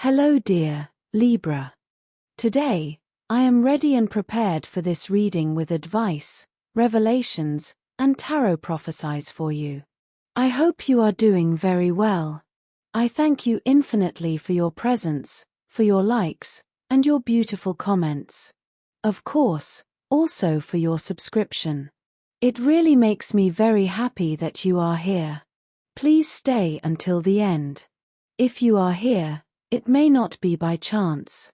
Hello dear Libra. Today, I am ready and prepared for this reading with advice, revelations, and tarot prophecies for you. I hope you are doing very well. I thank you infinitely for your presence, for your likes, and your beautiful comments. Of course, also for your subscription. It really makes me very happy that you are here. Please stay until the end. If you are here, it may not be by chance.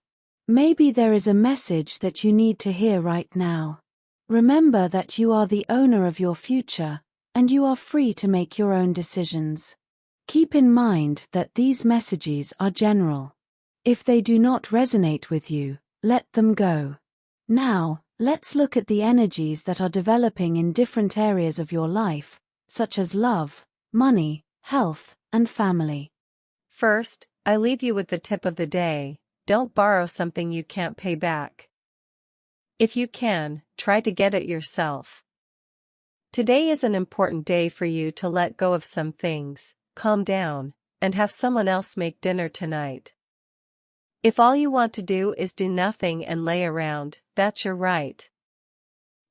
Maybe there is a message that you need to hear right now. Remember that you are the owner of your future, and you are free to make your own decisions. Keep in mind that these messages are general. If they do not resonate with you, let them go. Now, let's look at the energies that are developing in different areas of your life, such as love, money, health, and family. First, I leave you with the tip of the day: don't borrow something you can't pay back. If you can, try to get it yourself. Today is an important day for you to let go of some things, calm down, and have someone else make dinner tonight. If all you want to do is do nothing and lay around, that's your right.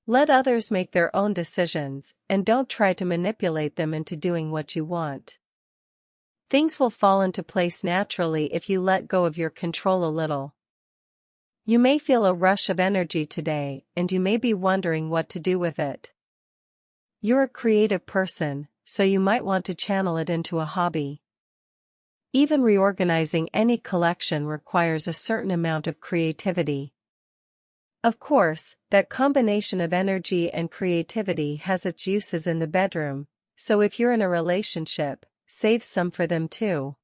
Let others make their own decisions, and don't try to manipulate them into doing what you want. Things will fall into place naturally if you let go of your control a little. You may feel a rush of energy today, and you may be wondering what to do with it. You're a creative person, so you might want to channel it into a hobby. Even reorganizing any collection requires a certain amount of creativity. Of course, that combination of energy and creativity has its uses in the bedroom, so if you're in a relationship, save some for them too.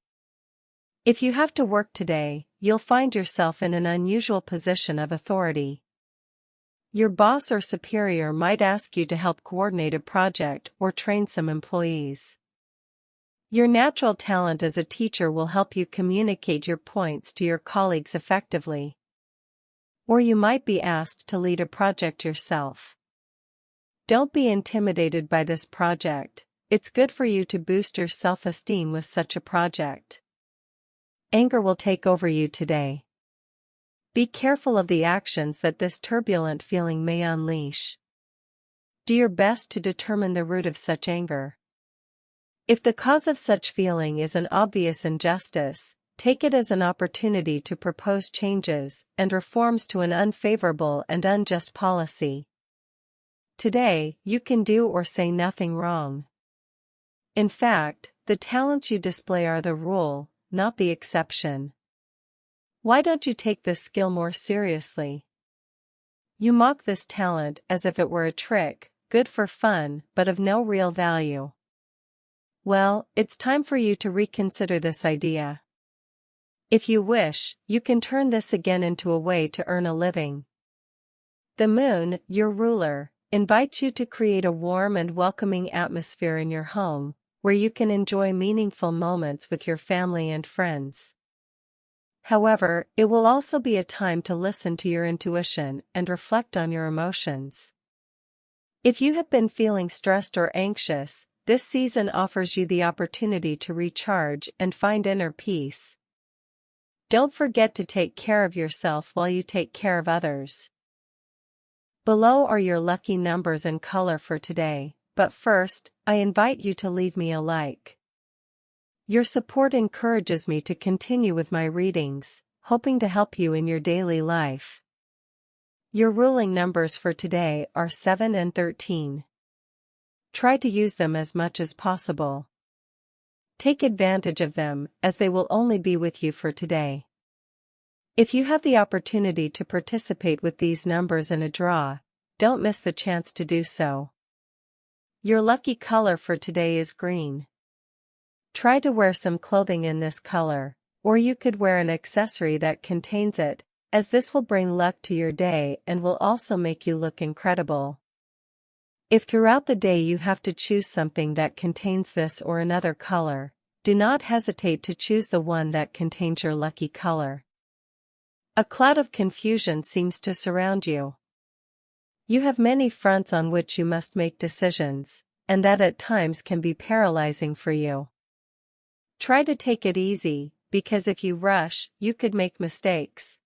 If you have to work today, you'll find yourself in an unusual position of authority. Your boss or superior might ask you to help coordinate a project or train some employees. Your natural talent as a teacher will help you communicate your points to your colleagues effectively. Or you might be asked to lead a project yourself. Don't be intimidated by this project. It's good for you to boost your self-esteem with such a project. Anger will take over you today. Be careful of the actions that this turbulent feeling may unleash. Do your best to determine the root of such anger. If the cause of such feeling is an obvious injustice, take it as an opportunity to propose changes and reforms to an unfavorable and unjust policy. Today, you can do or say nothing wrong. In fact, the talents you display are the rule, not the exception. Why don't you take this skill more seriously? You mock this talent as if it were a trick, good for fun, but of no real value. Well, it's time for you to reconsider this idea. If you wish, you can turn this again into a way to earn a living. The moon, your ruler, invites you to create a warm and welcoming atmosphere in your home, where you can enjoy meaningful moments with your family and friends. However, it will also be a time to listen to your intuition and reflect on your emotions. If you have been feeling stressed or anxious, this season offers you the opportunity to recharge and find inner peace. Don't forget to take care of yourself while you take care of others. Below are your lucky numbers and color for today, but first, I invite you to leave me a like. Your support encourages me to continue with my readings, hoping to help you in your daily life. Your ruling numbers for today are 7 and 13. Try to use them as much as possible. Take advantage of them, as they will only be with you for today. If you have the opportunity to participate with these numbers in a draw, don't miss the chance to do so. Your lucky color for today is green. Try to wear some clothing in this color, or you could wear an accessory that contains it, as this will bring luck to your day and will also make you look incredible. If throughout the day you have to choose something that contains this or another color, do not hesitate to choose the one that contains your lucky color. A cloud of confusion seems to surround you. You have many fronts on which you must make decisions, and that at times can be paralyzing for you. Try to take it easy, because if you rush, you could make mistakes.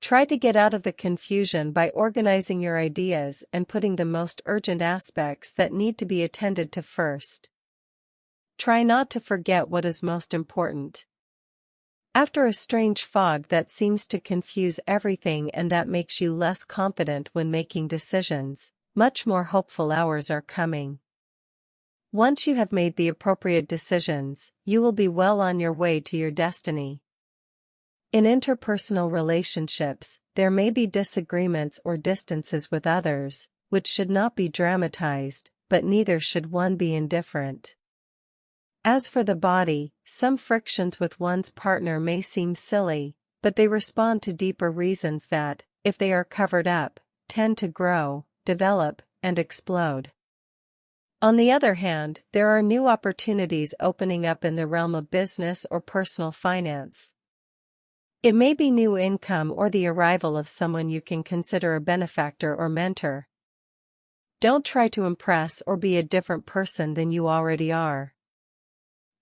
Try to get out of the confusion by organizing your ideas and putting the most urgent aspects that need to be attended to first. Try not to forget what is most important. After a strange fog that seems to confuse everything and that makes you less confident when making decisions, much more hopeful hours are coming. Once you have made the appropriate decisions, you will be well on your way to your destiny. In interpersonal relationships, there may be disagreements or distances with others, which should not be dramatized, but neither should one be indifferent. As for the body, some frictions with one's partner may seem silly, but they respond to deeper reasons that, if they are covered up, tend to grow, develop, and explode. On the other hand, there are new opportunities opening up in the realm of business or personal finance. It may be new income or the arrival of someone you can consider a benefactor or mentor. Don't try to impress or be a different person than you already are.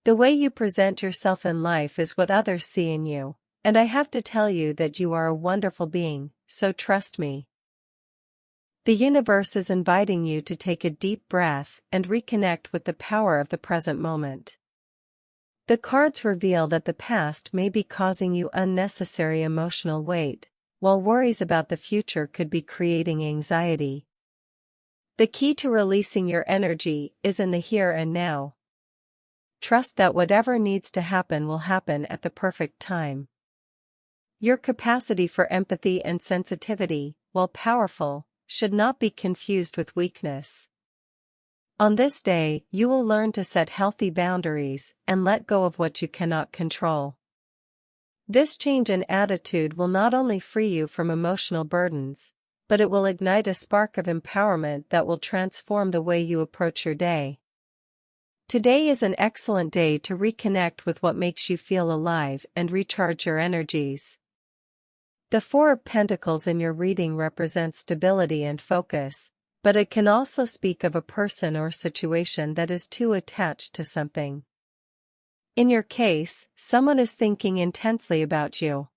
The way you present yourself in life is what others see in you, and I have to tell you that you are a wonderful being, so trust me. The universe is inviting you to take a deep breath and reconnect with the power of the present moment. The cards reveal that the past may be causing you unnecessary emotional weight, while worries about the future could be creating anxiety. The key to releasing your energy is in the here and now. Trust that whatever needs to happen will happen at the perfect time. Your capacity for empathy and sensitivity, while powerful, should not be confused with weakness. On this day, you will learn to set healthy boundaries and let go of what you cannot control. This change in attitude will not only free you from emotional burdens, but it will ignite a spark of empowerment that will transform the way you approach your day. Today is an excellent day to reconnect with what makes you feel alive and recharge your energies. The Four of Pentacles in your reading represents stability and focus, but it can also speak of a person or situation that is too attached to something. In your case, someone is thinking intensely about you.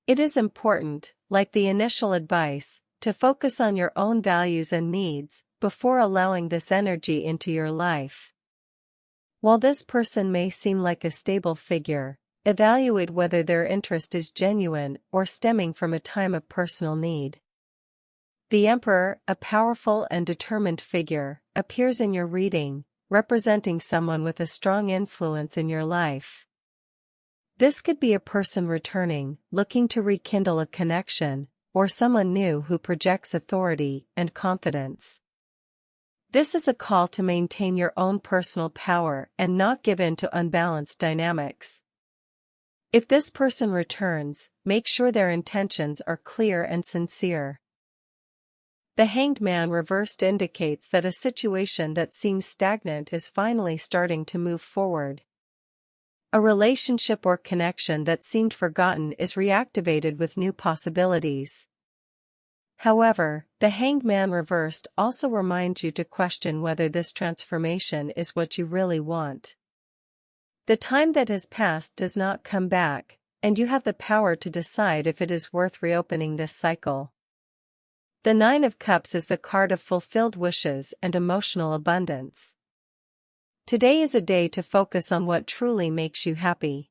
It is important, like the initial advice, to focus on your own values and needs before allowing this energy into your life. While this person may seem like a stable figure, evaluate whether their interest is genuine or stemming from a time of personal need. The Emperor, a powerful and determined figure, appears in your reading, representing someone with a strong influence in your life. This could be a person returning, looking to rekindle a connection, or someone new who projects authority and confidence. This is a call to maintain your own personal power and not give in to unbalanced dynamics. If this person returns, make sure their intentions are clear and sincere. The Hanged Man reversed indicates that a situation that seems stagnant is finally starting to move forward. A relationship or connection that seemed forgotten is reactivated with new possibilities. However, the Hanged Man reversed also reminds you to question whether this transformation is what you really want. The time that has passed does not come back, and you have the power to decide if it is worth reopening this cycle. The Nine of Cups is the card of fulfilled wishes and emotional abundance. Today is a day to focus on what truly makes you happy.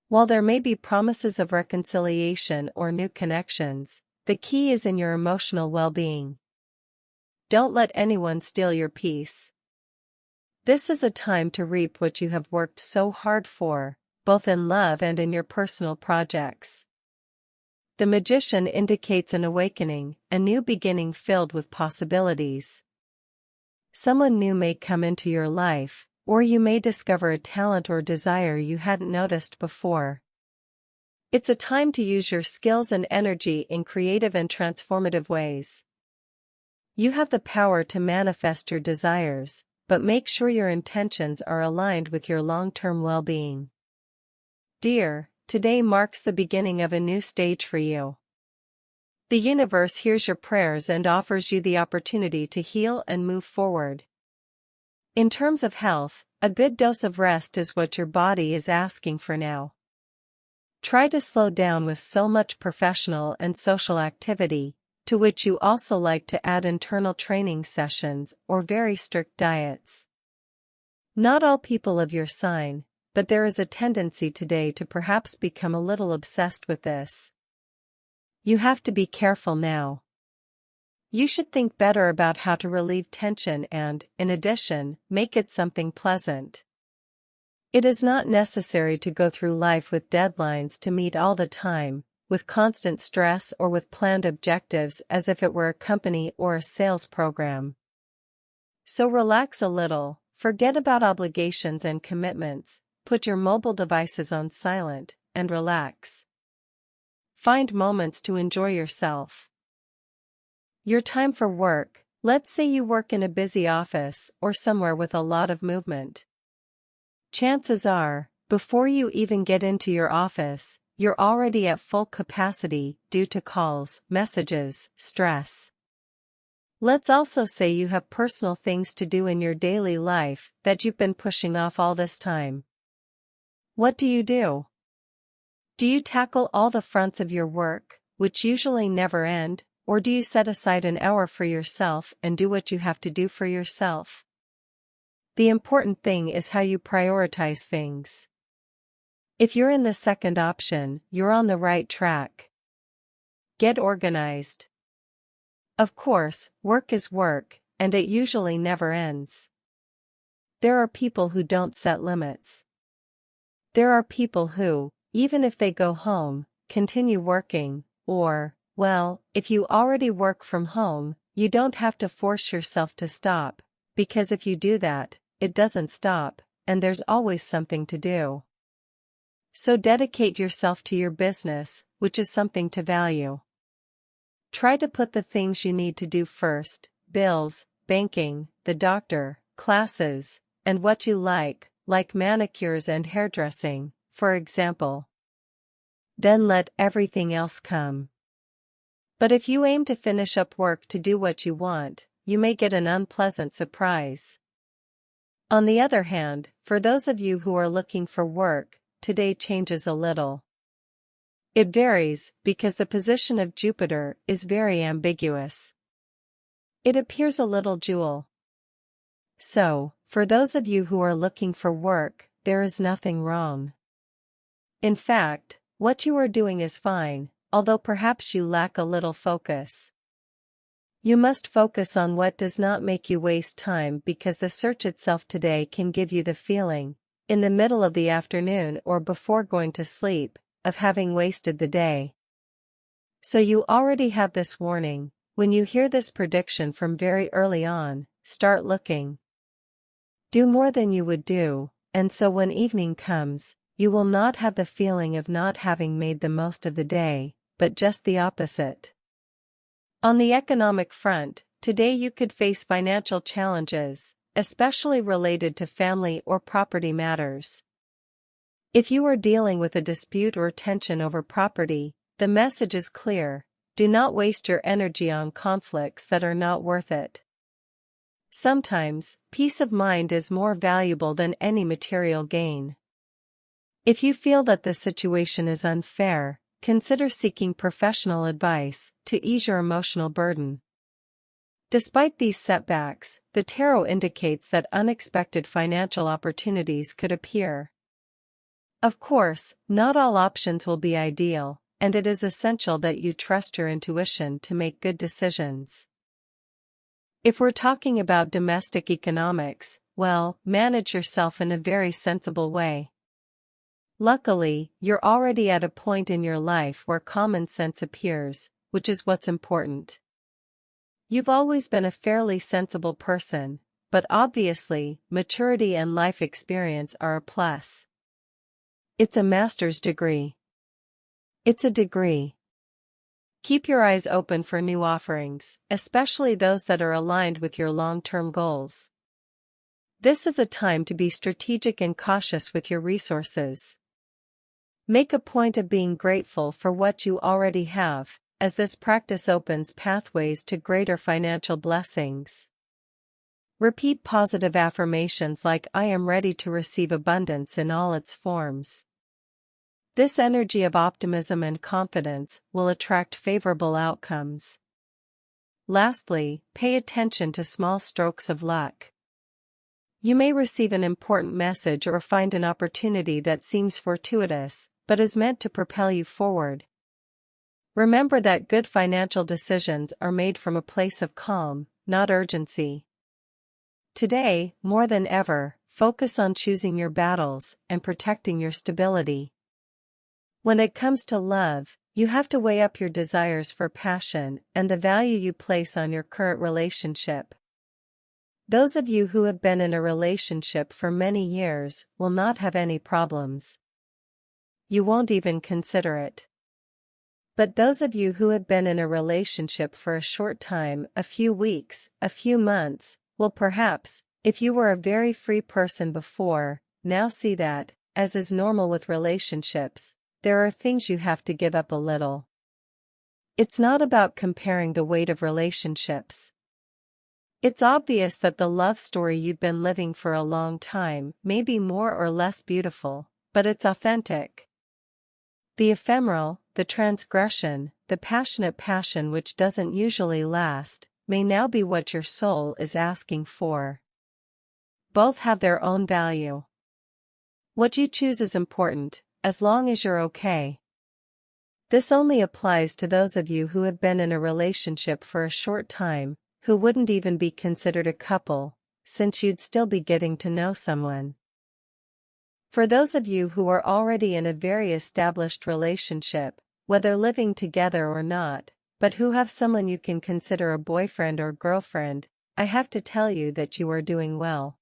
While there may be promises of reconciliation or new connections, the key is in your emotional well-being. Don't let anyone steal your peace. This is a time to reap what you have worked so hard for, both in love and in your personal projects. The Magician indicates an awakening, a new beginning filled with possibilities. Someone new may come into your life, or you may discover a talent or desire you hadn't noticed before. It's a time to use your skills and energy in creative and transformative ways. You have the power to manifest your desires, but make sure your intentions are aligned with your long-term well-being. Dear, today marks the beginning of a new stage for you. The universe hears your prayers and offers you the opportunity to heal and move forward. In terms of health, A good dose of rest is what your body is asking for now. Try to slow down with so much professional and social activity, to which you also like to add internal training sessions or very strict diets. Not all people of your sign, but there is a tendency today to perhaps become a little obsessed with this. You have to be careful now. You should think better about how to relieve tension and, in addition, make it something pleasant. It is not necessary to go through life with deadlines to meet all the time, with constant stress or with planned objectives as if it were a company or a sales program. So relax a little, forget about obligations and commitments, put your mobile devices on silent, and relax. Find moments to enjoy yourself. Your time for work, let's say you work in a busy office or somewhere with a lot of movement. Chances are, before you even get into your office, you're already at full capacity due to calls, messages, stress. Let's also say you have personal things to do in your daily life that you've been pushing off all this time. What do? Do you tackle all the fronts of your work, which usually never end, or do you set aside an hour for yourself and do what you have to do for yourself? The important thing is how you prioritize things. If you're in the second option, you're on the right track. Get organized. Of course, work is work, and it usually never ends. There are people who don't set limits. There are people who, even if they go home, continue working, or, well, if you already work from home, you don't have to force yourself to stop, because if you do that, it doesn't stop, and there's always something to do. So dedicate yourself to your business, which is something to value. Try to put the things you need to do first: bills, banking, the doctor, classes, and what you like manicures and hairdressing, for example. Then let everything else come. But if you aim to finish up work to do what you want, you may get an unpleasant surprise. On the other hand, for those of you who are looking for work, today changes a little. It varies, because the position of Jupiter is very ambiguous. It appears a little dual. So, for those of you who are looking for work, there is nothing wrong. In fact, what you are doing is fine, although perhaps you lack a little focus. You must focus on what does not make you waste time, because the search itself today can give you the feeling, in the middle of the afternoon or before going to sleep, of having wasted the day. So you already have this warning. When you hear this prediction from very early on, start looking. Do more than you would do, and so when evening comes, you will not have the feeling of not having made the most of the day, but just the opposite. On the economic front, today you could face financial challenges, especially related to family or property matters. If you are dealing with a dispute or tension over property, the message is clear: do not waste your energy on conflicts that are not worth it. Sometimes, peace of mind is more valuable than any material gain. If you feel that the situation is unfair, consider seeking professional advice to ease your emotional burden. Despite these setbacks, the tarot indicates that unexpected financial opportunities could appear. Of course, not all options will be ideal, and it is essential that you trust your intuition to make good decisions. If we're talking about domestic economics, well, manage yourself in a very sensible way. Luckily, you're already at a point in your life where common sense appears, which is what's important. You've always been a fairly sensible person, but obviously, maturity and life experience are a plus. It's a master's degree. It's a degree. Keep your eyes open for new offerings, especially those that are aligned with your long-term goals. This is a time to be strategic and cautious with your resources. Make a point of being grateful for what you already have, as this practice opens pathways to greater financial blessings. Repeat positive affirmations like I am ready to receive abundance in all its forms. This energy of optimism and confidence will attract favorable outcomes. Lastly, pay attention to small strokes of luck. You may receive an important message or find an opportunity that seems fortuitous, but is meant to propel you forward. Remember that good financial decisions are made from a place of calm, not urgency. Today, more than ever, focus on choosing your battles and protecting your stability. When it comes to love, you have to weigh up your desires for passion and the value you place on your current relationship. Those of you who have been in a relationship for many years will not have any problems. You won't even consider it. But those of you who have been in a relationship for a short time, a few weeks, a few months, will perhaps, if you were a very free person before, now see that, as is normal with relationships, there are things you have to give up a little. It's not about comparing the weight of relationships. It's obvious that the love story you've been living for a long time may be more or less beautiful, but it's authentic. The ephemeral, the transgression, the passionate passion which doesn't usually last, may now be what your soul is asking for. Both have their own value. What you choose is important, as long as you're okay. This only applies to those of you who have been in a relationship for a short time, who wouldn't even be considered a couple, since you'd still be getting to know someone. For those of you who are already in a very established relationship, whether living together or not, but who have someone you can consider a boyfriend or girlfriend, I have to tell you that you are doing well.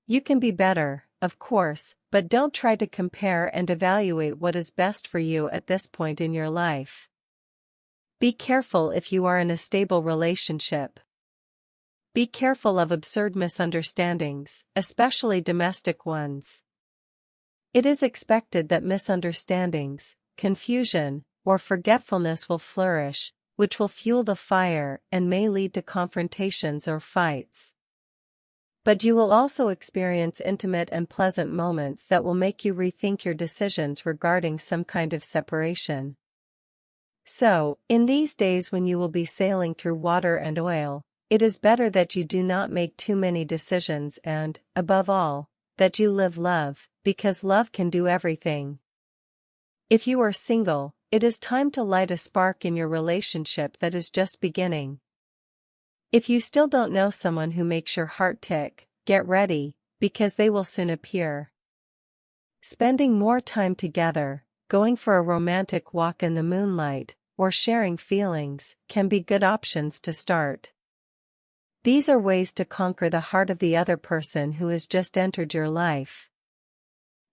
You can be better, of course, but don't try to compare and evaluate what is best for you at this point in your life. Be careful if you are in a stable relationship. Be careful of absurd misunderstandings, especially domestic ones. It is expected that misunderstandings, confusion, or forgetfulness will flourish, which will fuel the fire and may lead to confrontations or fights. But you will also experience intimate and pleasant moments that will make you rethink your decisions regarding some kind of separation. So, in these days when you will be sailing through water and oil, it is better that you do not make too many decisions and, above all, that you live love, because love can do everything. If you are single, it is time to light a spark in your relationship that is just beginning. If you still don't know someone who makes your heart tick, get ready, because they will soon appear. Spending more time together, going for a romantic walk in the moonlight, or sharing feelings, can be good options to start. These are ways to conquer the heart of the other person who has just entered your life.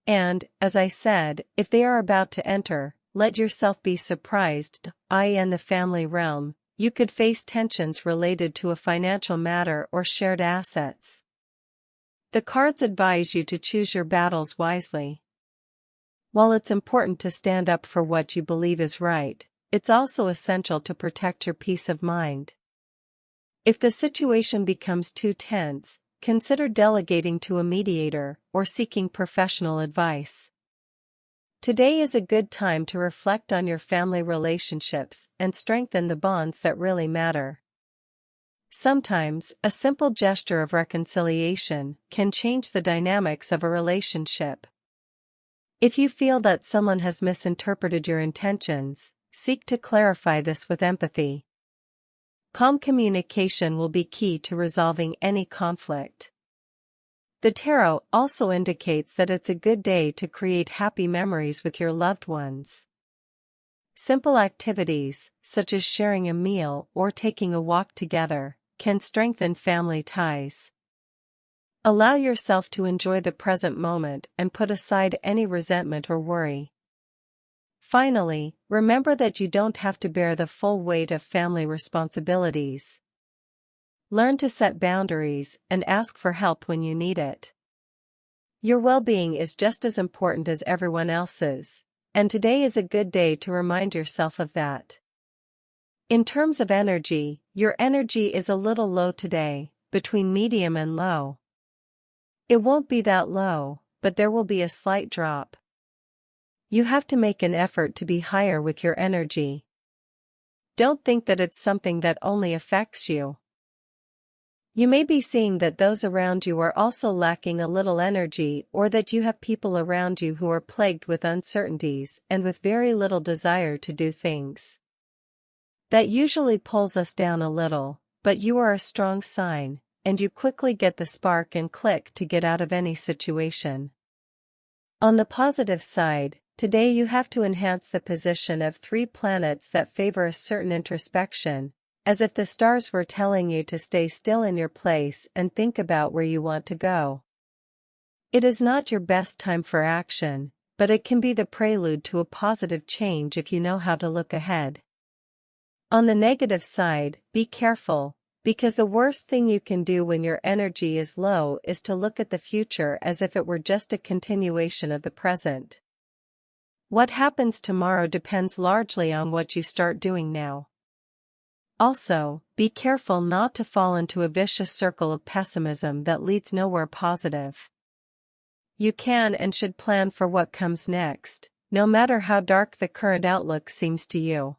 And, as I said, if they are about to enter, let yourself be surprised. In the family realm, you could face tensions related to a financial matter or shared assets. The cards advise you to choose your battles wisely. While it's important to stand up for what you believe is right, it's also essential to protect your peace of mind. If the situation becomes too tense, consider delegating to a mediator or seeking professional advice. Today is a good time to reflect on your family relationships and strengthen the bonds that really matter. Sometimes, a simple gesture of reconciliation can change the dynamics of a relationship. If you feel that someone has misinterpreted your intentions, seek to clarify this with empathy. Calm communication will be key to resolving any conflict. The tarot also indicates that it's a good day to create happy memories with your loved ones. Simple activities, such as sharing a meal or taking a walk together, can strengthen family ties. Allow yourself to enjoy the present moment and put aside any resentment or worry. Finally, remember that you don't have to bear the full weight of family responsibilities. Learn to set boundaries and ask for help when you need it. Your well-being is just as important as everyone else's, and today is a good day to remind yourself of that. In terms of energy, your energy is a little low today, between medium and low. It won't be that low, but there will be a slight drop. You have to make an effort to be higher with your energy. Don't think that it's something that only affects you. You may be seeing that those around you are also lacking a little energy, or that you have people around you who are plagued with uncertainties and with very little desire to do things. That usually pulls us down a little, but you are a strong sign, and you quickly get the spark and click to get out of any situation. On the positive side, today you have to enhance the position of 3 planets that favor a certain introspection, as if the stars were telling you to stay still in your place and think about where you want to go. It is not your best time for action, but it can be the prelude to a positive change if you know how to look ahead. On the negative side, be careful, because the worst thing you can do when your energy is low is to look at the future as if it were just a continuation of the present. What happens tomorrow depends largely on what you start doing now. Also, be careful not to fall into a vicious circle of pessimism that leads nowhere positive. You can and should plan for what comes next, no matter how dark the current outlook seems to you.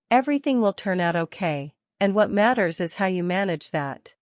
Everything will turn out okay, and what matters is how you manage that.